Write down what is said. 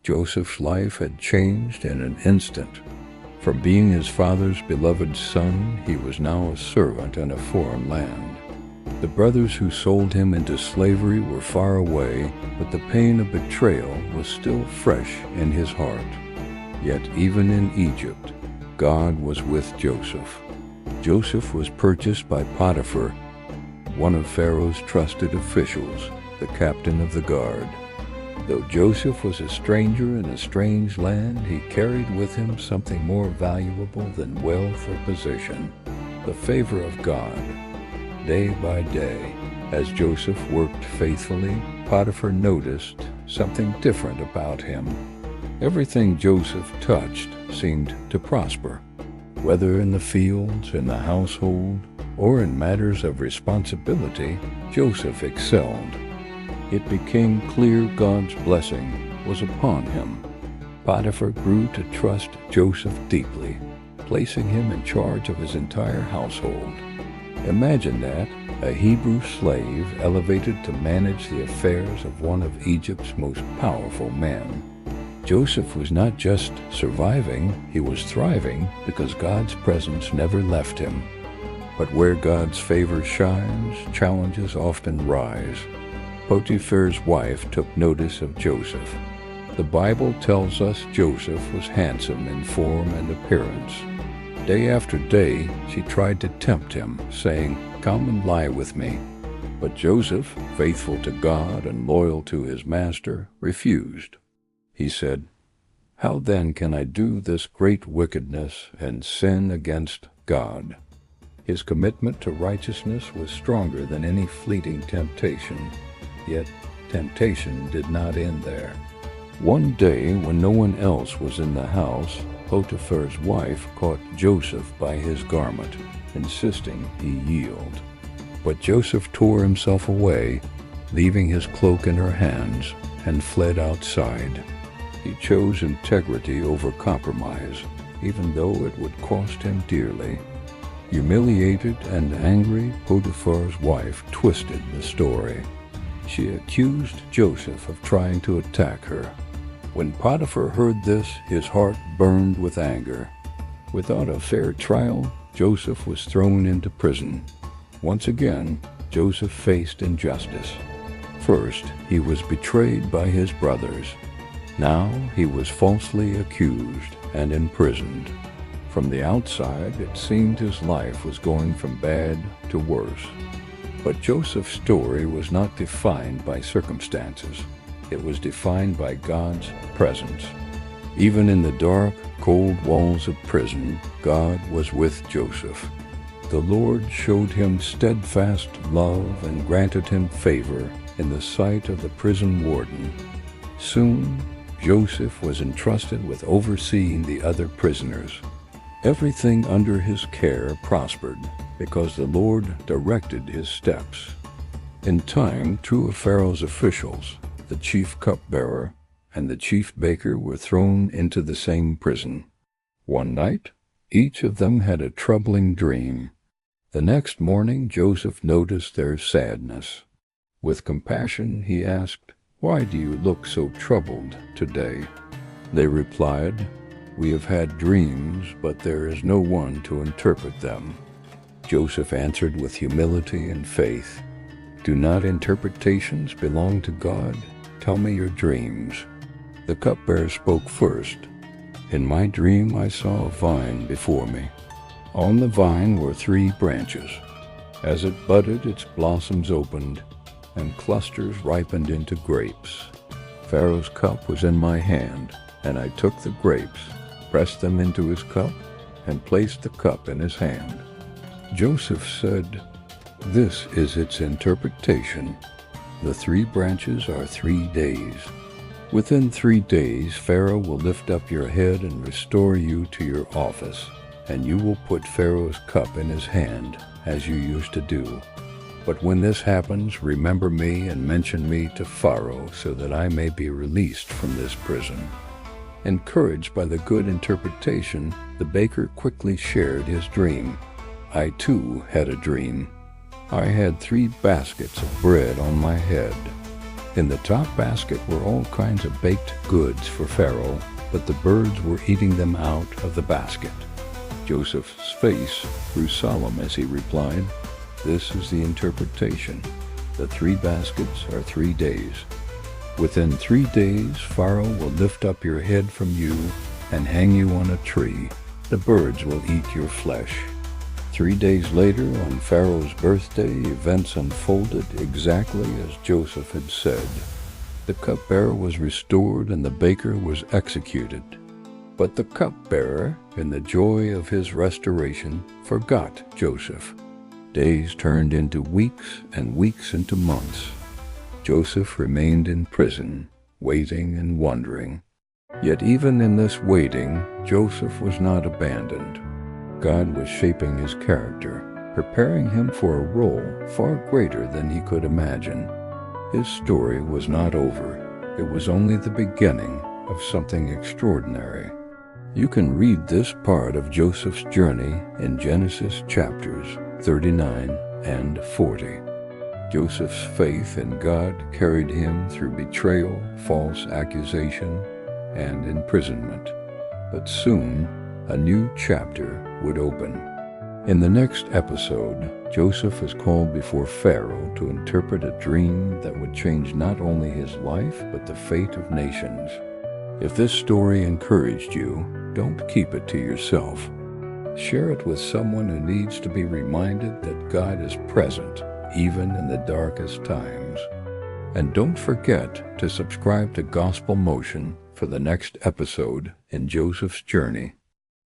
Joseph's life had changed in an instant. From being his father's beloved son, he was now a servant in a foreign land. The brothers who sold him into slavery were far away, but the pain of betrayal was still fresh in his heart. Yet even in Egypt, God was with Joseph. Joseph was purchased by Potiphar, one of Pharaoh's trusted officials, the captain of the guard. Though Joseph was a stranger in a strange land, he carried with him something more valuable than wealth or position: the favor of God. Day by day, as Joseph worked faithfully, Potiphar noticed something different about him. Everything Joseph touched seemed to prosper. Whether in the fields, in the household, or in matters of responsibility, Joseph excelled. It became clear God's blessing was upon him. Potiphar grew to trust Joseph deeply, placing him in charge of his entire household. Imagine that, a Hebrew slave elevated to manage the affairs of one of Egypt's most powerful men. Joseph was not just surviving, he was thriving because God's presence never left him. But where God's favor shines, challenges often rise. Potiphar's wife took notice of Joseph. The Bible tells us Joseph was handsome in form and appearance. Day after day, she tried to tempt him, saying, "Come and lie with me." But Joseph, faithful to God and loyal to his master, refused. He said, "How then can I do this great wickedness and sin against God?" His commitment to righteousness was stronger than any fleeting temptation. Yet temptation did not end there. One day, when no one else was in the house, Potiphar's wife caught Joseph by his garment, insisting he yield. But Joseph tore himself away, leaving his cloak in her hands, and fled outside. He chose integrity over compromise, even though it would cost him dearly. Humiliated and angry, Potiphar's wife twisted the story. She accused Joseph of trying to attack her. When Potiphar heard this, his heart burned with anger. Without a fair trial, Joseph was thrown into prison. Once again, Joseph faced injustice. First, he was betrayed by his brothers. Now he was falsely accused and imprisoned. From the outside, it seemed his life was going from bad to worse. But Joseph's story was not defined by circumstances. It was defined by God's presence. Even in the dark, cold walls of prison, God was with Joseph. The Lord showed him steadfast love and granted him favor in the sight of the prison warden. Soon, Joseph was entrusted with overseeing the other prisoners. Everything under his care prospered because the Lord directed his steps. In time, two of Pharaoh's officials, the chief cupbearer and the chief baker, were thrown into the same prison. One night, each of them had a troubling dream. The next morning, Joseph noticed their sadness. With compassion, he asked, "Why do you look so troubled today?" They replied, "We have had dreams, but there is no one to interpret them." Joseph answered with humility and faith, "Do not interpretations belong to God? Tell me your dreams." The cupbearer spoke first. "In my dream I saw a vine before me. On the vine were 3 branches. As it budded, its blossoms opened, and clusters ripened into grapes. Pharaoh's cup was in my hand, and I took the grapes, pressed them into his cup, and placed the cup in his hand." Joseph said, "This is its interpretation. The 3 branches are 3 days. Within 3 days, Pharaoh will lift up your head and restore you to your office, and you will put Pharaoh's cup in his hand, as you used to do. But when this happens, remember me and mention me to Pharaoh, so that I may be released from this prison." Encouraged by the good interpretation, the baker quickly shared his dream. "I too had a dream. I had 3 baskets of bread on my head. In the top basket were all kinds of baked goods for Pharaoh, but the birds were eating them out of the basket. Joseph's face grew solemn as he replied, "This is the interpretation. The 3 baskets are 3 days. Within 3 days, Pharaoh will lift up your head from you and hang you on a tree. The birds will eat your flesh." 3 days later, on Pharaoh's birthday, events unfolded exactly as Joseph had said. The cupbearer was restored and the baker was executed. But the cupbearer, in the joy of his restoration, forgot Joseph. Days turned into weeks and weeks into months. Joseph remained in prison, waiting and wondering. Yet even in this waiting, Joseph was not abandoned. God was shaping his character, preparing him for a role far greater than he could imagine. His story was not over. It was only the beginning of something extraordinary. You can read this part of Joseph's journey in Genesis chapters 39 and 40. Joseph's faith in God carried him through betrayal, false accusation, and imprisonment. But soon, a new chapter would open. In the next episode, Joseph is called before Pharaoh to interpret a dream that would change not only his life, but the fate of nations. If this story encouraged you, don't keep it to yourself. Share it with someone who needs to be reminded that God is present, even in the darkest times. And don't forget to subscribe to Gospel Motion for the next episode in Joseph's journey.